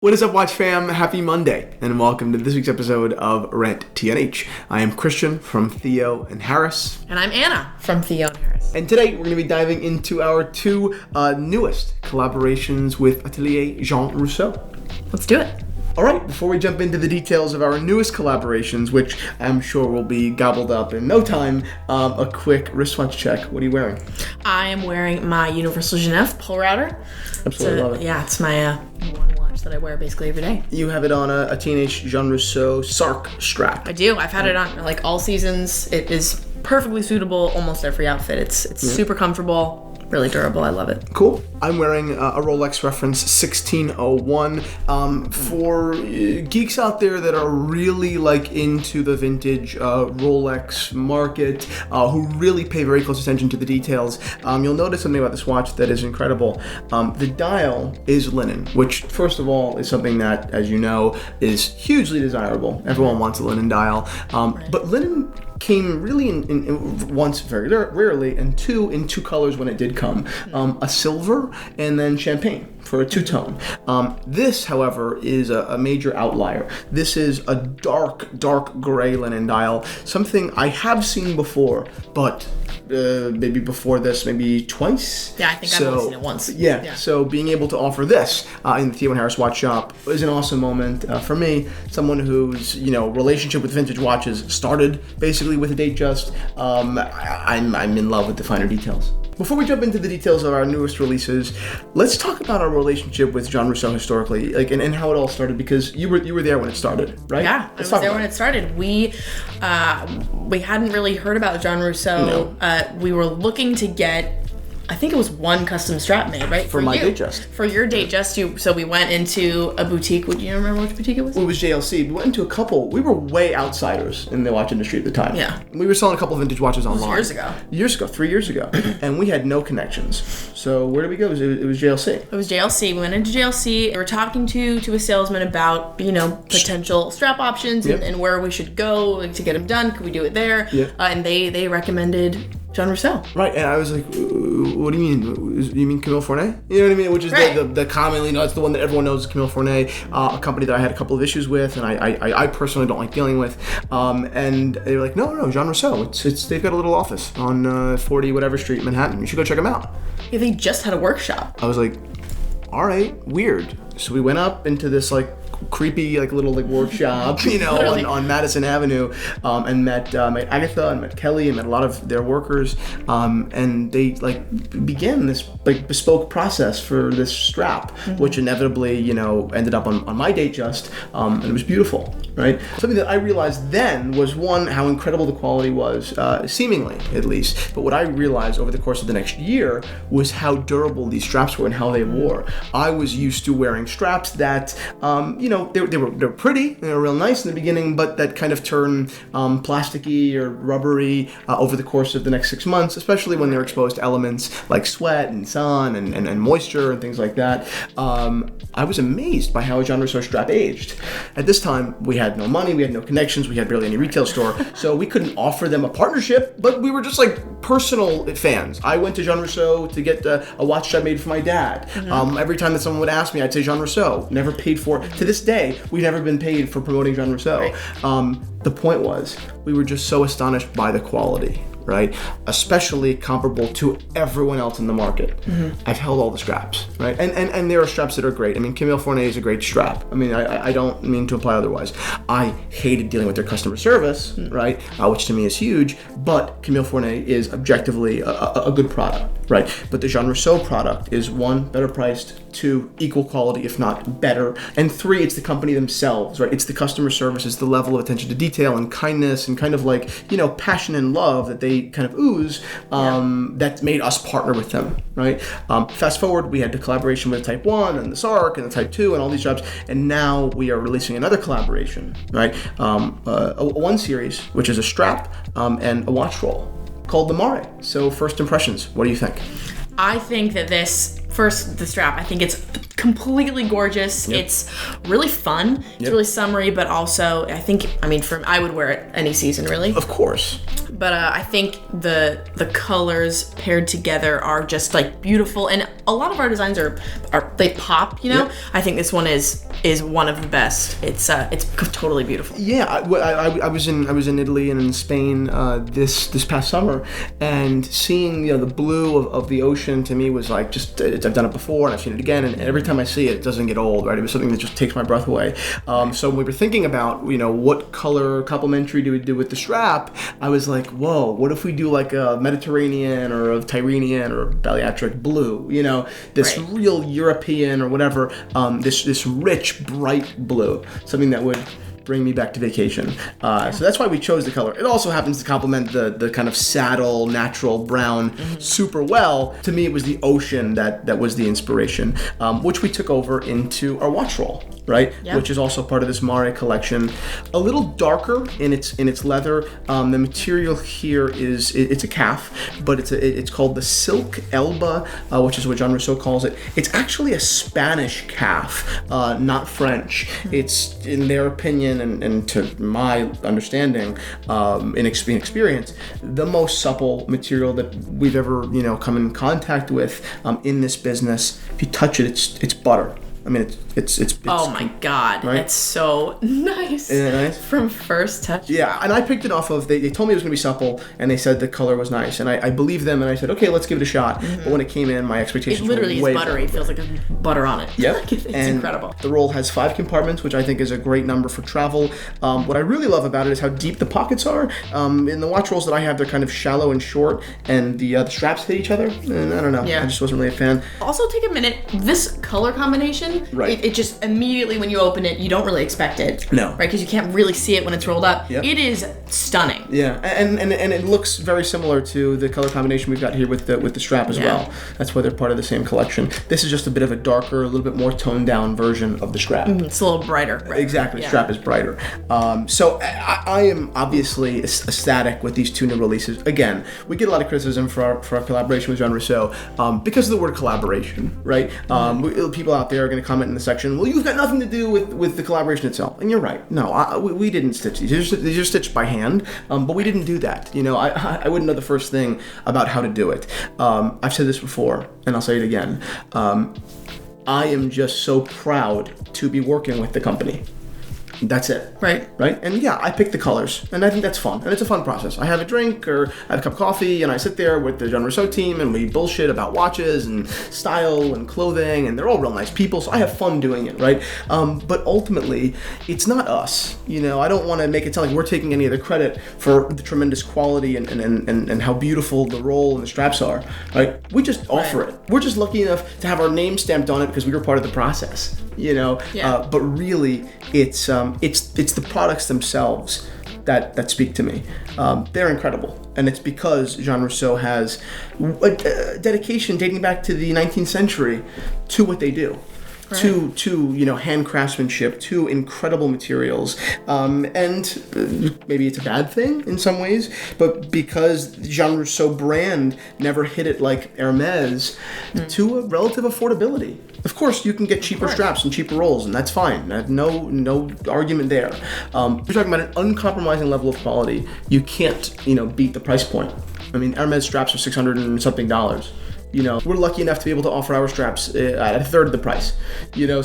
What is up, Watch fam? Happy Monday, and welcome to this week's episode of Rent TNH. I am Christian from Theo and Harris. And I'm Anna from Theo and Harris. And today we're going to be diving into our two newest collaborations with Atelier Jean Rousseau. Let's do it. All right, before we jump into the details of our newest collaborations, which I'm sure will be gobbled up in no time, a quick wristwatch check. What are you wearing? I am wearing my Universal Genève pull router. Absolutely love it. Yeah, it's my one watch that I wear basically every day. You have it on a teenage Jean Rousseau Sark strap. I do. I've had it on like all seasons. It is perfectly suitable almost every outfit. It's super comfortable. Really durable. I love it. Cool. I'm wearing a Rolex reference 1601. For geeks out there that are really like into the vintage Rolex market, who really pay very close attention to the details, you'll notice something about this watch that is incredible. The dial is linen, which first of all is something that, as you know, is hugely desirable. Everyone wants a linen dial. But linen came really in once very rarely, and in two colors when it did come. A silver and then champagne for a two-tone. This, however, is a major outlier. This is a dark gray linen dial, something I have seen before, but maybe before this, maybe twice. Yeah, I think I've only seen it once. Yeah, so being able to offer this in the Theo Harris Watch Shop is an awesome moment for me, someone whose relationship with vintage watches started basically with a Datejust. I'm in love with the finer details. Before we jump into the details of our newest releases, let's talk about our relationship with Jean Rousseau historically, and how it all started, because you were there when it started, right? Yeah, I was there when it started. We hadn't really heard about Jean Rousseau. No. We were looking to get, I think it was one custom strap made, right? For my Datejust. For your Datejust, so we went into a boutique. Would you remember which boutique it was? It was JLC. We went into a couple. We were way outsiders in the watch industry at the time. Yeah. We were selling a couple of vintage watches online. Years ago. 3 years ago. And we had no connections. So where did we go? It was JLC. It was JLC. We went into JLC. We were talking to a salesman about, potential strap options and where we should go to get them done. Could we do it there? Yep. And they recommended Jean Rousseau. Right, and I was like, what do you mean? You mean Camille Fournet? You know what I mean? Which is right. the commonly, it's the one that everyone knows is Camille Fournet, a company that I had a couple of issues with, and I personally don't like dealing with. And they were like, no, Jean Rousseau. It's they've got a little office on 40 whatever street, Manhattan. You should go check them out. Yeah, they just had a workshop. I was like, all right, weird. So we went up into this creepy little workshop, on Madison Avenue, and met Agatha and met Kelly and met a lot of their workers, and they began this bespoke process for this strap, which inevitably ended up on my Datejust, and it was beautiful, right? Something that I realized then was, one, how incredible the quality was, seemingly at least, but what I realized over the course of the next year was how durable these straps were and how they wore. I was used to wearing straps that they were pretty, they were real nice in the beginning, but that kind of turn plasticky or rubbery over the course of the next 6 months, especially when they're exposed to elements like sweat and sun and moisture and things like that. I was amazed by how a Jean Rousseau strap aged. At this time, we had no money, we had no connections, we had barely any retail store, so we couldn't offer them a partnership, but we were just personal fans. I went to Jean Rousseau to get a watch strap made for my dad. Every time that someone would ask me, I'd say Jean Rousseau. Never paid for it. To this day, we've never been paid for promoting Jean Rousseau. Right. The point was, we were just so astonished by the quality, right? Especially comparable to everyone else in the market. I've held all the straps, right? And there are straps that are great. I mean, Camille Fournet is a great strap. I mean, I don't mean to imply otherwise. I hated dealing with their customer service, right? Which to me is huge, but Camille Fournet is objectively a good product, right? But the Jean Rousseau product is, one, better priced, two, equal quality, if not better, and three, it's the company themselves, right? It's the customer service, it's the level of attention to detail and kindness and kind of passion and love that they kind of ooze, that made us partner with them, right? Fast forward, we had the collaboration with Type 1 and the Sark and the Type 2 and all these jobs, and now we are releasing another collaboration, right? A 1 series, which is a strap and a watch roll called the Mare. So first impressions, what do you think? I think that the strap, I think it's completely gorgeous. It's really fun. It's really summery, but also I would wear it any season, really. Of course. But I think the colors paired together are just like beautiful, and a lot of our designs are they pop. I think this one is one of the best. It's totally beautiful. Yeah, I was in Italy and in Spain this past summer, and seeing the blue of the ocean to me was like just I've done it before and I've seen it again, and every time I see it, it doesn't get old. Right, it was something that just takes my breath away. So when we were thinking about what color complementary do we do with the strap, I was like, whoa, what if we do like a Mediterranean or a Tyrrhenian or a Balearic blue? This real European or whatever, this rich, bright blue, something that would bring me back to vacation. So that's why we chose the color. It also happens to complement the kind of saddle, natural brown super well. To me, it was the ocean that was the inspiration, which we took over into our watch roll, right? Yep. Which is also part of this Mare collection. A little darker in its leather. The material here it's a calf, but it's called the Silk Elba, which is what Jean Rousseau calls it. It's actually a Spanish calf, not French. It's, in their opinion, and to my understanding, in experience, the most supple material that we've ever come in contact with in this business. If you touch it, it's butter. I mean, it's oh my God, right? It's so nice. Isn't it nice? From first touch. Yeah, and I picked it off of, they told me it was going to be supple, and they said the color was nice, and I believed them, and I said, okay, let's give it a shot. But when it came in, my expectations were way It literally is buttery. It feels like there's butter on it. Yep. It's incredible. The roll has 5 compartments, which I think is a great number for travel. What I really love about it is how deep the pockets are. In the watch rolls that I have, they're kind of shallow and short, and the straps hit each other. And I don't know. Yeah. I just wasn't really a fan. Also, take a minute. This color combination, right? It just immediately when you open it, you don't really expect it. No. Right? Because you can't really see it when it's rolled up. Yep. It is stunning. Yeah, and it looks very similar to the color combination we've got here with the strap as well. That's why they're part of the same collection. This is just a bit of a darker, a little bit more toned down version of the strap. It's a little brighter. Exactly, strap is brighter. So I am obviously ecstatic with these 2 new releases. Again, we get a lot of criticism for our collaboration with Jean Rousseau because of the word collaboration, right? People out there are going to comment in the section, well, you've got nothing to do with the collaboration itself. And you're right. No, we didn't stitch these. These are stitched by hand, but we didn't do that. I wouldn't know the first thing about how to do it. I've said this before, and I'll say it again. I am just so proud to be working with the company. That's it. Right. And yeah, I pick the colors, and I think that's fun, and it's a fun process. I have a drink, or I have a cup of coffee, and I sit there with the Jean Rousseau team, and we bullshit about watches, and style, and clothing, and they're all real nice people, so I have fun doing it, right? But ultimately, it's not us. I don't want to make it sound like we're taking any of the credit for the tremendous quality and how beautiful the roll and the straps are, right? We just offer it. We're just lucky enough to have our name stamped on it because we were part of the process, but really, it's the products themselves that speak to me. They're incredible, and it's because Jean Rousseau has a dedication dating back to the 19th century to what they do. Right. To hand craftsmanship, to incredible materials, and maybe it's a bad thing in some ways, but because Jean Rousseau brand never hit it like Hermes, to a relative affordability. Of course, you can get cheaper straps and cheaper rolls, and that's fine. I have no argument there. You're talking about an uncompromising level of quality. You can't beat the price point. I mean, Hermes straps are $600 and something. We're lucky enough to be able to offer our straps at a third of the price.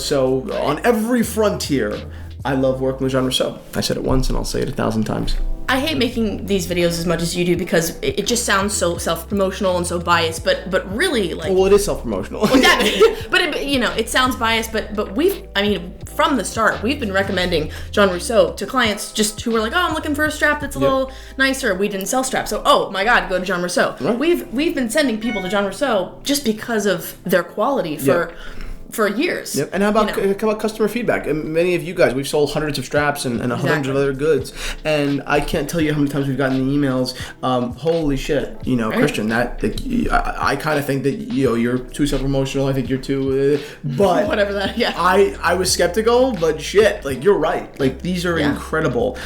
So on every frontier, I love working with Jean Rousseau. I said it once, and I'll say it 1,000 times. I hate making these videos as much as you do because it just sounds so self-promotional and so biased, but really, like... Well, it is self-promotional. But it sounds biased, but from the start, we've been recommending Jean Rousseau to clients just who were like, oh, I'm looking for a strap that's a little nicer. We didn't sell straps, so, oh my God, go to Jean Rousseau. Right. We've been sending people to Jean Rousseau just because of their quality for years. Yep. And how about customer feedback? And many of you guys, we've sold hundreds of straps and hundreds of other goods, and I can't tell you how many times we've gotten the emails. Holy shit, Christian, that I kind of think that you're too self-promotional. I think you're too, but whatever that. Yeah. I was skeptical, but shit, you're right. These are incredible.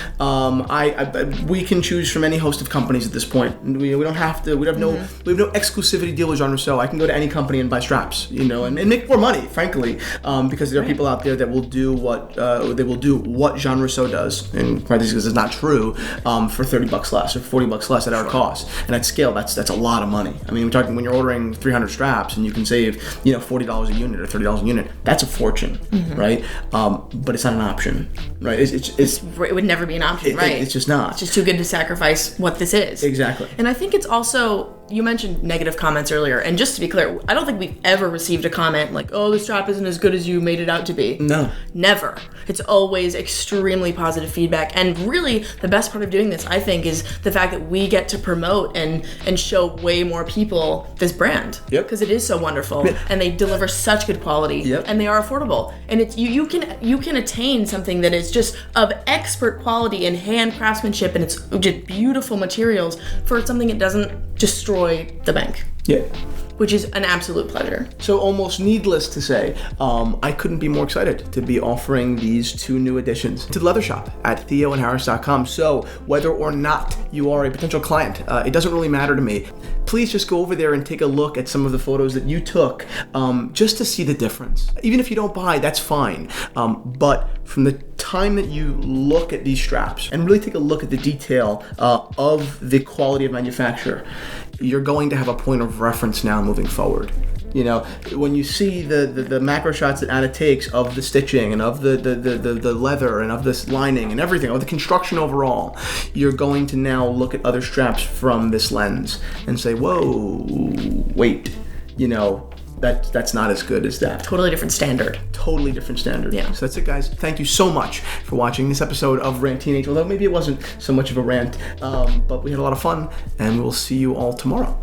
We can choose from any host of companies at this point. We don't have to. We have no exclusivity deal with Jean Rousseau. I can go to any company and buy straps, and make more money. frankly, because there are people out there that will do what Jean Rousseau does, in parentheses because it's not true, for $30 less or $40 less at our cost. And at scale, that's a lot of money. I mean, we're talking when you're ordering 300 straps and you can save $40 a unit or $30 a unit. That's a fortune, right? But it's not an option, right? It would never be an option, right? It's just not. It's just too good to sacrifice what this is. Exactly. And I think it's also, you mentioned negative comments earlier, and just to be clear, I don't think we've ever received a comment like, oh, the strap isn't as good as you made it out to be. No. Never. It's always extremely positive feedback. And really, the best part of doing this, I think, is the fact that we get to promote and show way more people this brand. Yep. Because it is so wonderful, and they deliver such good quality, yep. and they are affordable. And it's you can attain something that is just of expert quality and hand craftsmanship, and it's just beautiful materials for something that doesn't destroy the bank. Yeah. Which is an absolute pleasure. So almost needless to say, I couldn't be more excited to be offering these 2 new additions to the leather shop at theoandharris.com. So whether or not you are a potential client, it doesn't really matter to me. Please just go over there and take a look at some of the photos that you took, just to see the difference. Even if you don't buy, that's fine. But from the time that you look at these straps and really take a look at the detail of the quality of manufacture, you're going to have a point of reference now moving forward. When you see the macro shots that Anna takes of the stitching and of the leather and of this lining and everything, of the construction overall, you're going to now look at other straps from this lens and say, whoa, wait, that's not as good as that. Totally different standard. Totally different standard. Yeah. So that's it, guys. Thank you so much for watching this episode of Rant Teenage, although maybe it wasn't so much of a rant, but we had a lot of fun, and we'll see you all tomorrow.